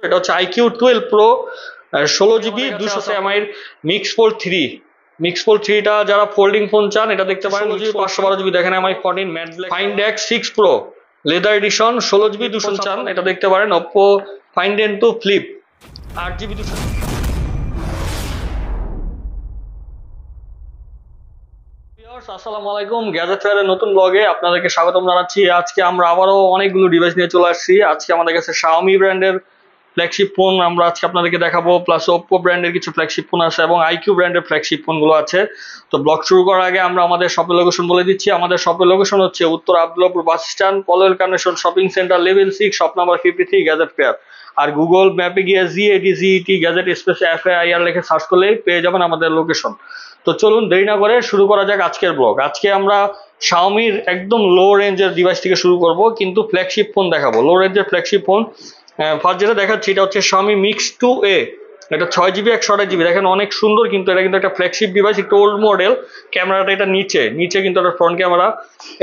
এটা হচ্ছে iQOO 12 Pro 16 GB 200 mAh mix fold 3। Mix fold 3টা যারা ফোল্ডিং ফোন চান এটা দেখতে পারেন। 16 GB 512 GB দেখেন MI 14 matte black. Find X6 Pro leather addition 16 GB 200 চান এটা দেখতে পারেন। Oppo Find N2 Flip 8 GB 200। আসসালামু আলাইকুম, গ্যাজেট ফেয়ারের নতুন ব্লগে আপনাদেরকে স্বাগতম জানাচ্ছি। আজকে আমরা আবারও অনেকগুলো ডিভাইস নিয়ে চলে আসছি। আজকে আমাদের কাছে Xiaomi ব্র্যান্ডের ফ্ল্যাগশিপ ফোন আমরা আজকে আপনাদেরকে দেখাবো, প্লাস Oppo ব্র্যান্ডের কিছু ফ্ল্যাগশিপ ফোন আছে এবং IQ ব্র্যান্ডের ফ্ল্যাগশিপ ফোনগুলো আছে। তো ব্লগ শুরু করার আগে আমরা আমাদের শপের লোকেশন বলে দিচ্ছি। আমাদের শপের লোকেশন হচ্ছে উত্তর Abdullahpur bus stand, Polwel connection shopping centre, level 6, shop number 53, gadget fair. আর গুগল ম্যাপে গিয়ে GADGET গ্যাজেট স্পেস FAIR লিখে সার্চ করলেই পেয়ে যাবেন আমাদের লোকেশন। তো চলুন দেরি না করে শুরু করা যাক আজকের ব্লগ। আজকে আমরা Xiaomiর একদম লো রেঞ্জের ডিভাইস থেকে শুরু করব, কিন্তু ফ্ল্যাগশিপ ফোন দেখাবো, লো রেঞ্জের ফ্ল্যাগশিপ ফোন। ফার্স্ট যেটা দেখাচ্ছি এটা হচ্ছে Xiaomi Mix 2A। এটা 6GB 128GB, দেখেন অনেক সুন্দর, কিন্তু এটা কিন্তু একটা ফ্ল্যাগশিপ ডিভাইস, একটু ওল্ড মডেল। ক্যামেরাটা এটা নিচে কিন্তু একটা ফ্রন্ট ক্যামেরা।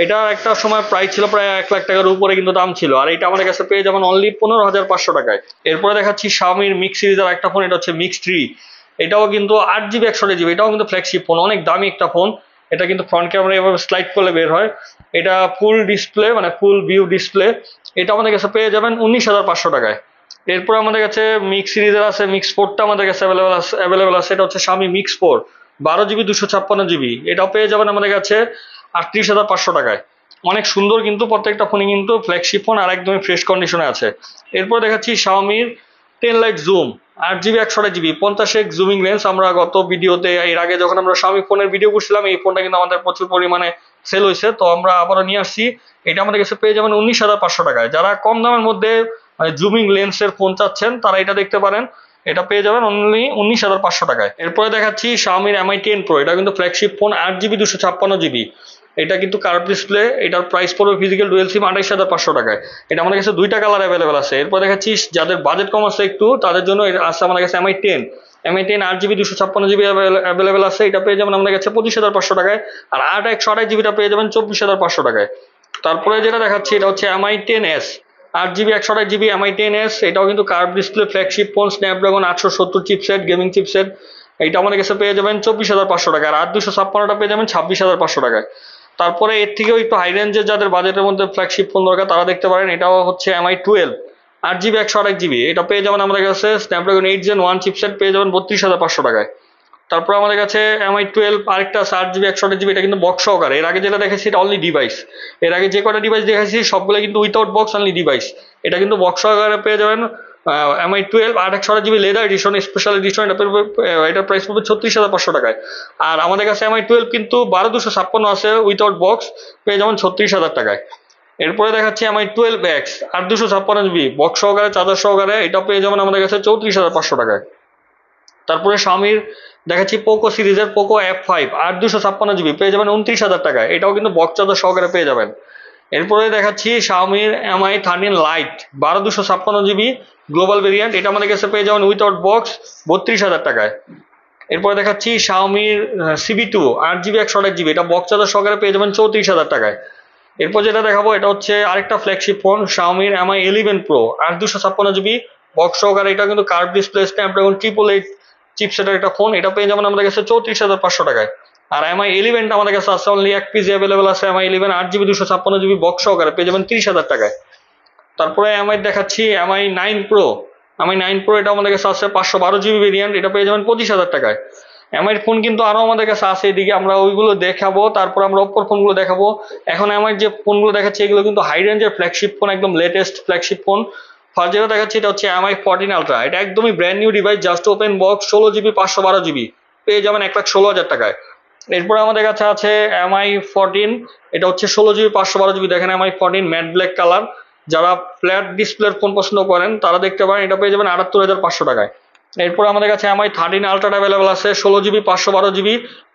এটা একটা সময় প্রাইস ছিল প্রায় 1 লাখ টাকার উপরে কিন্তু দাম ছিল, আর এটা আমাদের কাছে পেয়ে যাবেন অনলি 15,500 টাকায়। এরপরে দেখাচ্ছি Xiaomiর মিক্স সিরিজের একটা ফোন, এটা হচ্ছে Mix 3। এটাও কিন্তু 8GB 128GB, এটাও কিন্তু ফ্ল্যাগশিপ ফোন, অনেক দামি একটা ফোন। এটা কিন্তু ফ্রন্ট ক্যামেরা এভাবে স্লাইড করলে বের হয়। এটা ফুল ডিসপ্লে, মানে ফুল ভিউ ডিসপ্লে। এটা আমাদের কাছে পেয়ে যাবেন 19,500 টাকায়। এরপর আমাদের কাছে মিক্স সিরিজের আছে মিক্স 4টা আমাদের কাছে অ্যাভেলেবেল আছে। এটা হচ্ছে Xiaomi Mix 4 12GB 256GB। এটাও পেয়ে যাবেন আমাদের কাছে 38,500 টাকায়। অনেক সুন্দর, কিন্তু প্রত্যেকটা ফোনই কিন্তু ফ্ল্যাগশিপ ফোন আর একদমই ফ্রেশ কন্ডিশনে আছে। এরপর দেখাচ্ছি Xiaomiর 10 Lite Zoom 8GB 128GB 50x zooming lens. আমরা গত ভিডিওতে, এর আগে যখন আমরা Xiaomi ফোনের ভিডিও করছিলাম, এই ফোনটা কিন্তু আমাদের প্রচুর পরিমাণে সেল হয়েছে, তো আমরা আবারও নিয়ে আসছি। এটা আমাদের কাছে পেয়ে যাবেন 19,500 টাকায়। যারা কম দামের মধ্যে জুমিং লেন্সের ফোন চাচ্ছেন তারা এটা দেখতে পারেন। এটা পেয়ে যাবেন অনলি 19,500 টাকায়। এরপরে দেখাচ্ছি Xiaomiর Mi 10 Pro। এটা কিন্তু ফ্ল্যাগশিপ ফোন 8GB 256GB। এটা কিন্তু কার্ভ ডিসপ্লে। এটার প্রাইস পড়বে ফিজিক্যাল ডুয়েল সিম 28,500 টাকায়। এটা আমাদের কাছে 2টা কালার অ্যাভেলেবেল আছে। এরপর দেখাচ্ছি যাদের বাজেট কম আছে একটু, তাদের জন্য আছে আমাদের কাছে Mi 10। Mi 10 8GB 256GB available আছে। এটা পেয়ে যাবেন আমাদের কাছে 25,500 টাকায়। আর 8 128GBটা পেয়ে যাবেন 24,500 টাকায়। তারপরে যেটা দেখাচ্ছি এটা হচ্ছে Mi 10s 8GB 128GB Mi 10s। এটাও কিন্তু curve display flagship phone, Snapdragon 870 chipset, gaming chipset. এটা আমাদের কাছে পেয়ে যাবেন 24,500 টাকা। আর 8 256টা পেয়ে যাবেন 26,500 টাকায়। তারপরে এর থেকেও একটু হাই রেঞ্জের যাদের বাজেটের মধ্যে ফ্ল্যাগশিপ ফোন দরকার তারা দেখতে পারেন। এটাও হচ্ছে Mi 12 8GB 128GB। এটা পেয়ে যাবেন আমাদের কাছে স্ন্যাপড্রাগন 8 Gen 1 চিপসেট, পেয়ে যাবেন 32,500 টাকায়। তারপর আমাদের কাছে Mi 12 আরেকটা 8GB 128GB, এটা কিন্তু বক্স সহকারে। এর আগে যেটা দেখেছি এটা অনলি ডিভাইস। এর আগে যে কটা ডিভাইস দেখেছি সবগুলো কিন্তু উইথাউট বক্স, অনলি ডিভাইস। এটা কিন্তু বক্স সহকারে পেয়ে যাবেন Mi 12 8 128GB leather addition, special edition. এটার প্রাইস পড়বে 36,500 টাকায়। আর আমাদের কাছে Mi 12 কিন্তু 12 256 আছে উইথাউট বক্স, পেয়ে যাবেন 36,000 টাকায়। এরপরে দেখাচ্ছি Mi 12X 8 256GB বক্স সহকারে, চার্জার সহকারে। এটা পেয়ে যাবেন আমাদের কাছে 34,500 টাকায়। তারপরে Xiaomiর দেখাচ্ছি পোকো সিরিজের পোকো F5 8 256GB, পেয়ে যাবেন 29,000 টাকায়। এটাও কিন্তু বক্স চার্জার সহকারে পেয়ে যাবেন। এরপরে দেখাচ্ছি Xiaomiর Mi 13 Lite 12 256GB global variant. এটা আমাদের কাছে পেয়ে যাবেন উইথাউট বক্স 32,000 টাকায়। এরপরে দেখাচ্ছি Xiaomiর CB2 8GB 128GB। এটা বক্স চার্জার সহকারে পেয়ে যাবেন 34,000 টাকায়। এরপর যেটা দেখাবো এটা হচ্ছে আরেকটা ফ্ল্যাগশিপ ফোন Xiaomiর Mi 11 Pro 8 256GB বক্স সহকারে। এটা কিন্তু কার্ভ ডিসপ্লে, স্ন্যাপড্রাগন 888 চিপসেটের একটা ফোন। এটা পেয়ে যাবেন আমাদের কাছে 34,500 টাকায়। আর Mi 11টা আমাদের কাছে আছে অনলি এক পিস অ্যাভেলেবেল আছে। Mi 11 8GB 256GB বক্স সহকারে পেয়ে যাবেন 30,000 টাকায়। তারপরে আমি দেখাচ্ছি Mi 9 Pro। Mi 9 Pro এটা আমাদের কাছে আছে 512GB ভেরিয়েন্ট। এটা পেয়ে যাবেন 25,000 টাকায়। Mi ফোন কিন্তু আরো আমাদের কাছে আছে, এদিকে আমরা ওইগুলো দেখাবো। তারপর আমরা Oppo ফোনগুলো দেখাবো। এখন Mi যে ফোনগুলো দেখাচ্ছি এগুলো কিন্তু হাই রেঞ্জের ফ্ল্যাগশিপ ফোন, একদম লেটেস্ট ফ্ল্যাগশিপ ফোন। ফার্স্ট যেটা দেখাচ্ছি এটা হচ্ছে Mi 14 Ultra। এটা একদমই brand new device, just open box, 16GB 512GB, পেয়ে যাবেন 1,16,000 টাকায়। এরপরে আমাদের কাছে আছে Mi 14। এটা হচ্ছে 16GB 512GB, দেখেন Mi 14 ম্যাট ব্ল্যাক কালার। যারা ফ্ল্যাট ডিসপ্লের ফোন পছন্দ করেন তারা দেখতে পারেন। এটা পেয়ে যাবেন 78,500 টাকায়। এরপর আমাদের কাছে Mi 13 Ultra অ্যাভেলেবেল আছে 16GB 512GB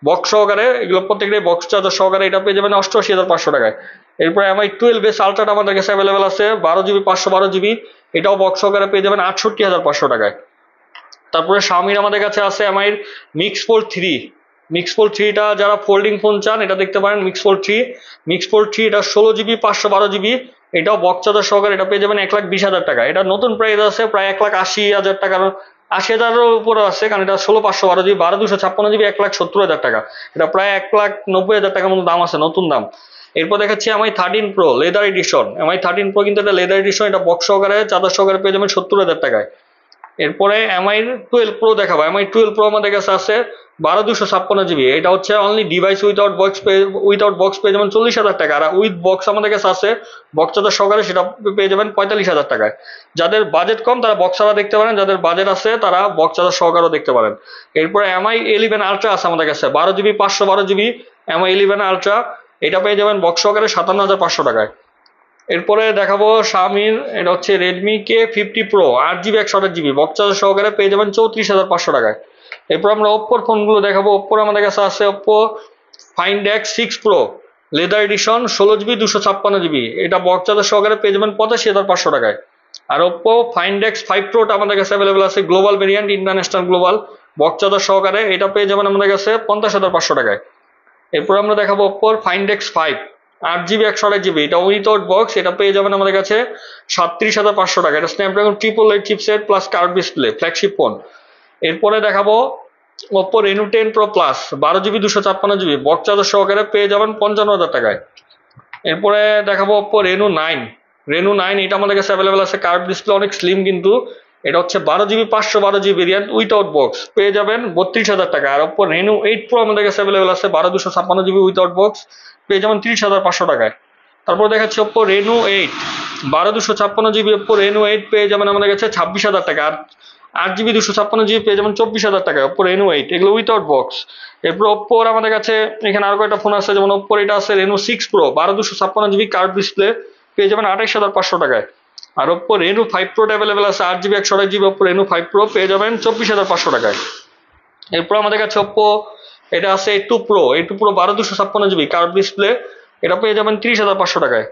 বক্স সহকারে। এগুলো প্রত্যেকটাই বক্স চার্জার সহকারে। এটা পেয়ে যাবেন 88,500 টাকায়। এরপর Mi 12S Ultra আমাদের কাছে অ্যাভেলেবেল আছে 12GB 512GB। এটাও বক্স সহকারে পেয়ে যাবেন 68,500 টাকায়। তারপরে Xiaomi আমাদের কাছে আছে Mi Mix Fold 3। Mix Fold 3টা যারা ফোল্ডিং ফোন চান এটা দেখতে পারেন। Mix Fold 3 এটা 16GB 512GB এটাও বক্স চার্জার সহকারে, এটা পেয়ে যাবেন 1,20,000 টাকা। এটা নতুন প্রাইস আছে প্রায় 1,80,000 টাকা, 80,000-এর উপরে আছে, কারণ এটা 16/512 জিবি 12/256 জিবি 1,70,000 টাকা। এটা প্রায় 1,90,000 টাকার মতো দাম আছে, নতুন দাম। এরপর দেখাচ্ছি MI 13 Pro leather addition. MI 13 Pro কিন্তু এটা লেদার এডিশন, এটা বক্স সহকারে চার্জার সহকারে পেয়ে যাবেন 70,000 টাকায়। এরপরে MI 12 Pro দেখাবো। MI 12 Pro আমাদের কাছে আছে 12/256 জিবি। এটা হচ্ছে অনলি ডিভাইস উইথাউট বক্স পেয়ে যাবেন 40,000 টাকা। আর উইথ বক্স আমাদের কাছে আছে বক্স চার্জার সহকারে, সেটা পেয়ে যাবেন 45,000 টাকায়। যাদের বাজেট কম তারা বক্স ছাড়া দেখতে পারেন, যাদের বাজেট আছে তারা বক্স চার্জার সহকারেও দেখতে পারেন। এরপরে MI 11 Ultra আছে আমাদের কাছে 12 জিবি 512 জিবি MI 11 Ultra, এটা পেয়ে যাবেন বক্স সহকারে 57,500 টাকায়। এরপরে দেখাবো শাওমির, এটা হচ্ছে Redmi K50 Pro 8 GB 128 GB box charger সহকারে পেয়ে যাবেন 34,500 টাকায়। এরপর আমরা ওপ্পোর ফোনগুলো দেখাবো। ওপ্পোর আমাদের কাছে আছে Oppo Find X6 Pro leather addition 16 GB 256 GB, এটা বক্স চার্জার সহকারে পেয়ে যাবেন 85,500 টাকায়। আর ওপ্পো Find X5 Pro আমাদের কাছে অ্যাভেলেবেল আছে global variant, international global box charger সহকারে, এটা পেয়ে যাবেন আমাদের কাছে 50,500 টাকায়। এরপর আমরা দেখাবো ওপ্পোর Find X5 8 জিবি 128 জিবি, এটা উইথাউট বক্স, এটা পেয়ে যাবেন আমাদের কাছে 37,500 টাকা। এটা Snapdragon 888 chipset plus curve display, flagship phone. এরপরে দেখাবো Oppo Reno 10 Pro Plus 12 GB 256 GB box charger সহকারে পেয়ে যাবেন 55,000 টাকায়। এরপরে দেখাবো ওপ্পো Reno 9, এটা আমাদের কাছে অ্যাভেলেবেল আছে কার্ভ ডিসপ্লে, অনেক স্লিম কিন্তু। এটা হচ্ছে 12 GB 512 GB variant without box, পেয়ে যাবেন 32,000 টাকা। আর ওপ্পো Reno 8 Pro আমাদের কাছে অ্যাভেলেবেল আছে 12/256 জিবি উইথাউট বক্স, পেয়ে যাবেন 30,500 টাকায়। তারপর দেখাচ্ছি Oppo Reno 8 12/256 GB Oppo Reno 8 পেয়ে যাবেন আমাদের কাছে 26,000 টাকা। আর 8 জিবি 256 জিবি পেয়ে যাবেন 24,000 টাকায় ওপ্পো Reno 8, এগুলো উইথাউট বক্স। এরপর ওপ্পোর আমাদের কাছে এখানে আরো কয়েকটা ফোন আছে, যেমন ওপ্পোর এটা আছে Reno 6 Pro 12/256 GB curve display, পেয়ে যাবেন 28,500 টাকায়। আর ওপ্পো Reno 5 Pro অ্যাভেলেবেল আছে 8 GB 128 GB Oppo Reno 5 Pro, পেয়ে যাবেন 24,500 টাকায়। এরপর আমাদের কাছে ওপ্পো এটা আছে A2 Pro 12/256 GB curve display, এটা পেয়ে যাবেন 30,500 টাকায়।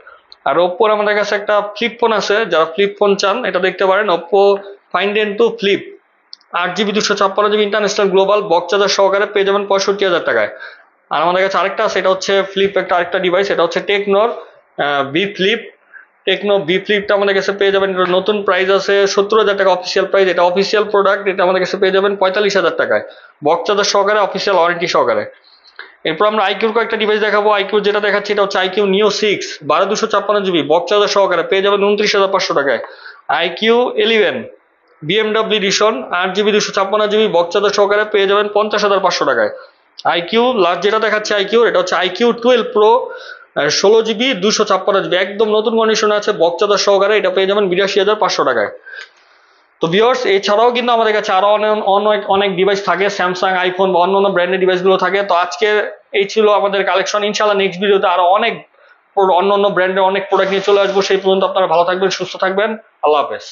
আর ওপ্পোর আমাদের কাছে একটা ফ্লিপ ফোন আছে, যারা ফ্লিপ ফোন চান এটা দেখতে পারেন, Oppo Find N2 Flip 8 GB 256 GB international global box charger সহকারে পেয়ে যাবেন 65,000 টাকায়। আর আমাদের কাছে আরেকটা আছে, এটা হচ্ছে ফ্লিপ একটা আরেকটা ডিভাইস, এটা হচ্ছে টেকনোর বি ফ্লিপটা আমাদের কাছে পেয়ে যাবেন, এটা নতুন প্রাইস আছে 70,000 টাকা অফিসিয়াল প্রাইস, এটা অফিসিয়াল প্রোডাক্ট, এটা আমাদের কাছে পেয়ে যাবেন 45,000 টাকায় বক্স চার্জার সহকারে অফিসিয়াল ওয়ারেন্টি সহকারে। এরপর আমরা আইকিউর কয়েকটা ডিভাইস দেখাবো। আইকিউ যেটা দেখাচ্ছি এটা হচ্ছে আইকিউ নিও 6 12/256 জিবি বক্স চার্জার সহকারে পেয়ে যাবেন 29,500 টাকায়। IQOO 11 BMW edition 8 GB 256 GB box charger সহকারে পেয়ে যাবেন 50,500 টাকায়। আইকিউ লাস্ট যেটা দেখাচ্ছে আইকিউ, এটা হচ্ছে আইকিউ 12 Pro 16 জিবি 256 জিবি একদম নতুন কন্ডিশনে আছে বক্স চার্জার সহকারে, এটা পেয়ে যাবেন 82,500 টাকায়। তো ভিউয়ার্স, এছাড়াও কিন্তু আমাদের কাছে আরো অনেক অনেক ডিভাইস থাকে, স্যামসাং, আইফোন বা অন্যান্য ব্র্যান্ডের ডিভাইসগুলো থাকে। তো আজকে এই ছিল আমাদের কালেকশন, ইনশাআল্লাহ নেক্সট ভিডিওতে আরো অনেক অন্যান্য ব্র্যান্ডের অনেক প্রোডাক্ট নিয়ে চলে আসবো। সেই পর্যন্ত আপনারা ভালো থাকবেন, সুস্থ থাকবেন, আল্লাহ হাফেজ।